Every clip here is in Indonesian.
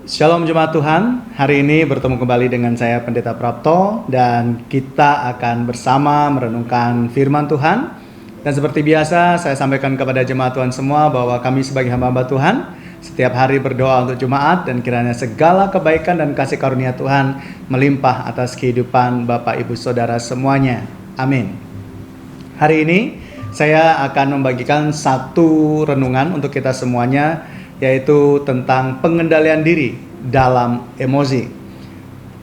Shalom Jemaat Tuhan, hari ini bertemu kembali dengan saya Pendeta Prapto dan kita akan bersama merenungkan firman Tuhan. Dan seperti biasa saya sampaikan kepada jemaat Tuhan semua bahwa kami sebagai hamba-hamba Tuhan setiap hari berdoa untuk jemaat dan kiranya segala kebaikan dan kasih karunia Tuhan melimpah atas kehidupan Bapak Ibu Saudara semuanya. Amin. Hari ini saya akan membagikan satu renungan untuk kita semuanya, yaitu tentang pengendalian diri dalam emosi.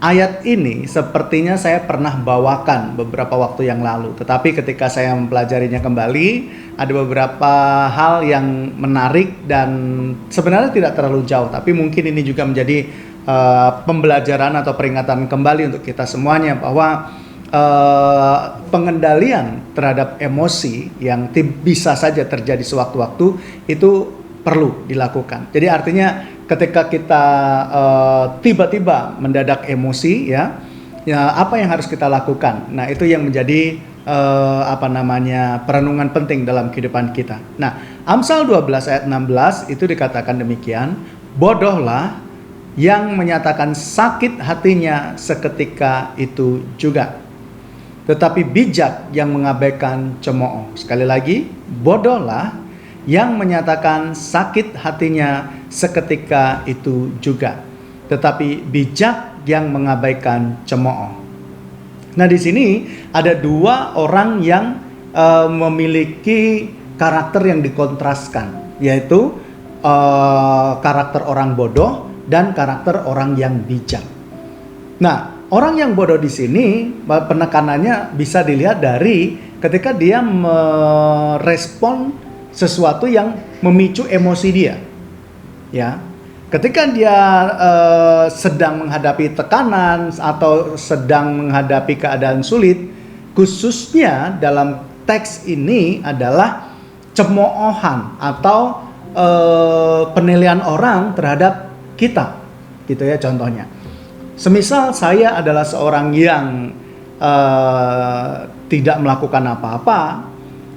Ayat ini sepertinya saya pernah bawakan beberapa waktu yang lalu, tetapi ketika saya mempelajarinya kembali, ada beberapa hal yang menarik dan sebenarnya tidak terlalu jauh, tapi mungkin ini juga menjadi pembelajaran atau peringatan kembali untuk kita semuanya bahwa pengendalian terhadap emosi yang bisa saja terjadi sewaktu-waktu itu perlu dilakukan. Jadi artinya ketika kita tiba-tiba mendadak emosi, ya apa yang harus kita lakukan? Nah, itu yang menjadi perenungan penting dalam kehidupan kita. Nah, Amsal 12 ayat 16 itu dikatakan demikian, bodohlah yang menyatakan sakit hatinya seketika itu juga, tetapi bijak yang mengabaikan cemooh. Sekali lagi, bodohlah yang menyatakan sakit hatinya seketika itu juga, tetapi bijak yang mengabaikan cemooh. Nah, di sini ada dua orang yang memiliki karakter yang dikontraskan, yaitu karakter orang bodoh dan karakter orang yang bijak. Nah, orang yang bodoh di sini penekanannya bisa dilihat dari ketika dia merespon sesuatu yang memicu emosi dia, ya. Ketika dia sedang menghadapi tekanan atau sedang menghadapi keadaan sulit, khususnya dalam teks ini adalah cemoohan atau penilaian orang terhadap kita, gitu ya. Contohnya, semisal saya adalah seorang yang tidak melakukan apa-apa,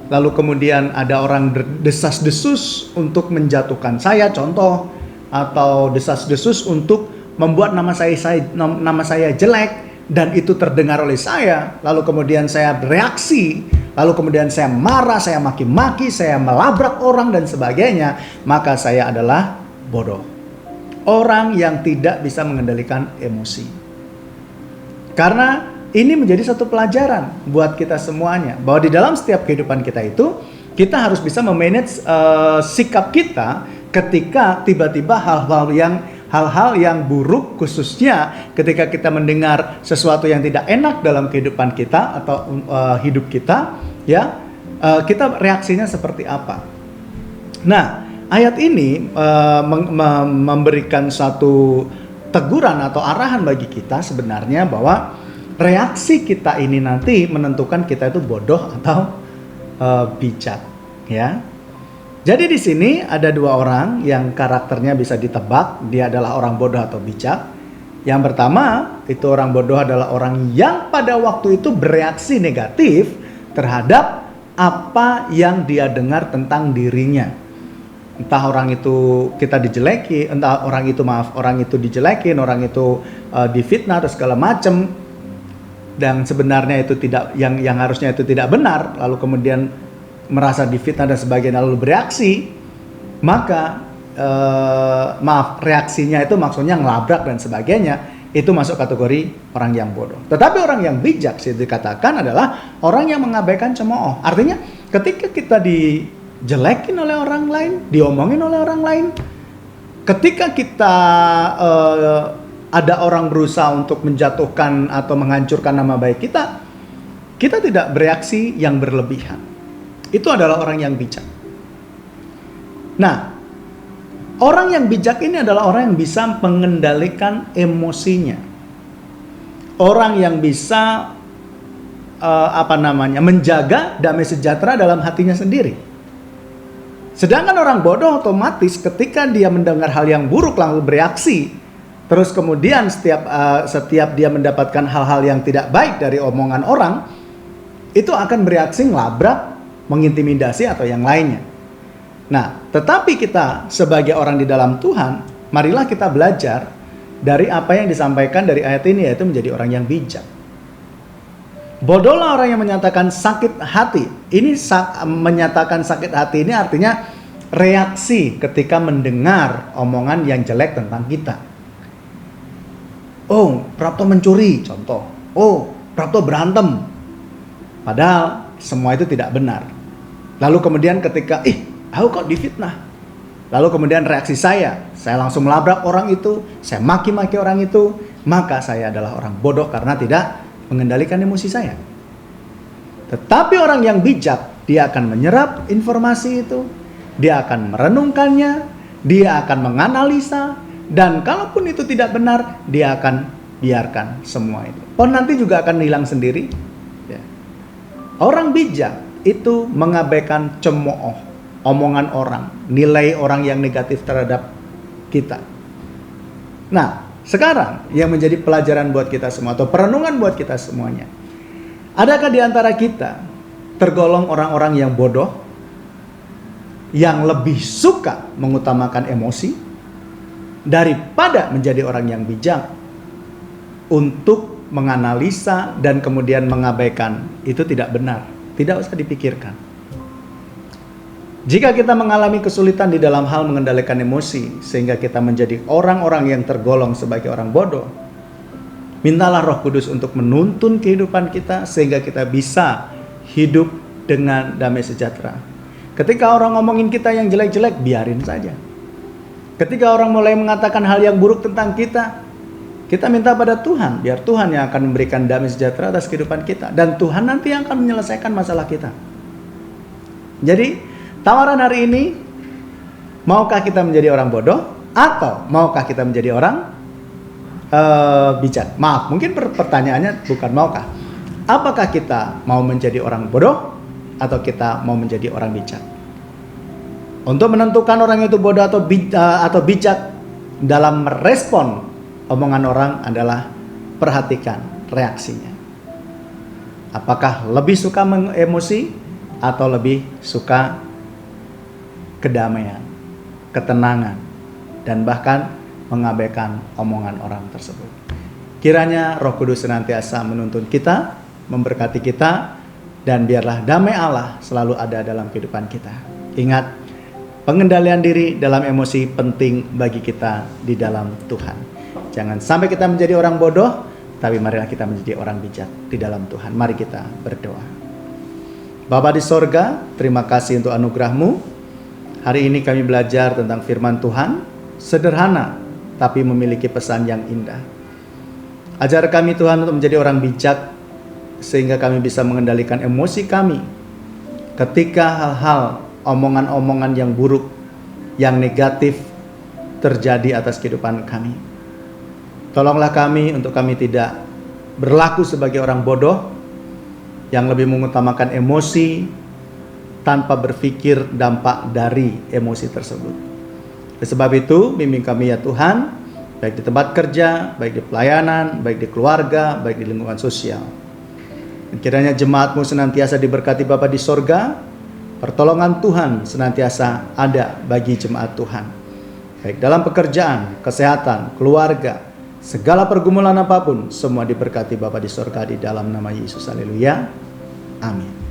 lalu kemudian ada orang desas-desus untuk menjatuhkan saya, contoh, atau desas-desus untuk membuat nama saya jelek, dan itu terdengar oleh saya, lalu kemudian saya bereaksi, lalu kemudian saya marah, saya maki-maki, saya melabrak orang dan sebagainya, maka saya adalah bodoh. Orang yang tidak bisa mengendalikan emosi. Karena ini menjadi satu pelajaran buat kita semuanya, bahwa di dalam setiap kehidupan kita itu, kita harus bisa memanage sikap kita ketika tiba-tiba hal-hal yang buruk, khususnya ketika kita mendengar sesuatu yang tidak enak dalam kehidupan kita atau hidup kita, ya, kita reaksinya seperti apa. Nah, ayat ini memberikan satu teguran atau arahan bagi kita sebenarnya bahwa reaksi kita ini nanti menentukan kita itu bodoh atau bijak, ya. Jadi di sini ada dua orang yang karakternya bisa ditebak, dia adalah orang bodoh atau bijak. Yang pertama, itu orang bodoh adalah orang yang pada waktu itu bereaksi negatif terhadap apa yang dia dengar tentang dirinya. Entah orang itu kita dijeleki, entah orang itu dijelekin, orang itu difitnah atau segala macam. Dan sebenarnya itu tidak, yang harusnya itu tidak benar, lalu kemudian merasa difitnah dan sebagainya, lalu bereaksi, maka reaksinya itu maksudnya ngelabrak dan sebagainya, itu masuk kategori orang yang bodoh. Tetapi orang yang bijak dikatakan adalah orang yang mengabaikan cemooh. Artinya ketika kita dijelekin oleh orang lain, diomongin oleh orang lain, ketika kita ada orang berusaha untuk menjatuhkan atau menghancurkan nama baik kita, kita tidak bereaksi yang berlebihan. Itu adalah orang yang bijak. Nah, orang yang bijak ini adalah orang yang bisa mengendalikan emosinya. Orang yang bisa menjaga damai sejahtera dalam hatinya sendiri. Sedangkan orang bodoh otomatis ketika dia mendengar hal yang buruk lalu bereaksi. Terus kemudian setiap dia mendapatkan hal-hal yang tidak baik dari omongan orang, itu akan bereaksi ngelabrak, mengintimidasi atau yang lainnya. Nah, tetapi kita sebagai orang di dalam Tuhan, marilah kita belajar dari apa yang disampaikan dari ayat ini, yaitu menjadi orang yang bijak. Bodohlah orang yang menyatakan sakit hati. Ini menyatakan sakit hati ini artinya reaksi ketika mendengar omongan yang jelek tentang kita. Oh, Prapto mencuri, contoh. Oh, Prapto berantem. Padahal semua itu tidak benar. Lalu kemudian ketika, aku kok difitnah. Lalu kemudian reaksi saya langsung melabrak orang itu, saya maki-maki orang itu, maka saya adalah orang bodoh karena tidak mengendalikan emosi saya. Tetapi orang yang bijak, dia akan menyerap informasi itu, dia akan merenungkannya, dia akan menganalisa, dan kalaupun itu tidak benar, dia akan biarkan semua itu. Nanti juga akan hilang sendiri. Ya. Orang bijak itu mengabaikan cemooh, omongan orang, nilai orang yang negatif terhadap kita. Nah, sekarang yang menjadi pelajaran buat kita semua atau perenungan buat kita semuanya. Adakah di antara kita tergolong orang-orang yang bodoh, yang lebih suka mengutamakan emosi daripada menjadi orang yang bijak untuk menganalisa dan kemudian mengabaikan? Itu tidak benar, tidak usah dipikirkan. Jika kita mengalami kesulitan di dalam hal mengendalikan emosi sehingga kita menjadi orang-orang yang tergolong sebagai orang bodoh, mintalah Roh Kudus untuk menuntun kehidupan kita sehingga kita bisa hidup dengan damai sejahtera. Ketika orang ngomongin kita yang jelek-jelek, biarin saja. Ketika orang mulai mengatakan hal yang buruk tentang kita, kita minta pada Tuhan, biar Tuhan yang akan memberikan damai sejahtera atas kehidupan kita. Dan Tuhan nanti yang akan menyelesaikan masalah kita. Jadi, tawaran hari ini, maukah kita menjadi orang bodoh atau maukah kita menjadi orang bijak? Maaf, mungkin pertanyaannya bukan maukah. Apakah kita mau menjadi orang bodoh atau kita mau menjadi orang bijak? Untuk menentukan orang itu bodoh atau bijak dalam merespon omongan orang adalah perhatikan reaksinya. Apakah lebih suka emosi atau lebih suka kedamaian, ketenangan, dan bahkan mengabaikan omongan orang tersebut. Kiranya Roh Kudus senantiasa menuntun kita, memberkati kita, dan biarlah damai Allah selalu ada dalam kehidupan kita. Ingat, pengendalian diri dalam emosi penting bagi kita di dalam Tuhan. Jangan sampai kita menjadi orang bodoh, tapi marilah kita menjadi orang bijak di dalam Tuhan. Mari kita berdoa. Bapa di sorga, terima kasih untuk anugerah-Mu. Hari ini kami belajar tentang firman Tuhan, sederhana tapi memiliki pesan yang indah. Ajar kami Tuhan untuk menjadi orang bijak, sehingga kami bisa mengendalikan emosi kami ketika hal-hal, omongan-omongan yang buruk, yang negatif terjadi atas kehidupan kami. Tolonglah kami untuk kami tidak berlaku sebagai orang bodoh yang lebih mengutamakan emosi tanpa berpikir dampak dari emosi tersebut. Oleh sebab itu, bimbing kami ya Tuhan, baik di tempat kerja, baik di pelayanan, baik di keluarga, baik di lingkungan sosial. Dan kiranya jemaat-Mu senantiasa diberkati Bapa di sorga, pertolongan Tuhan senantiasa ada bagi jemaat Tuhan. Baik dalam pekerjaan, kesehatan, keluarga, segala pergumulan apapun, semua diberkati Bapa di sorga di dalam nama Yesus. Haleluya. Amin.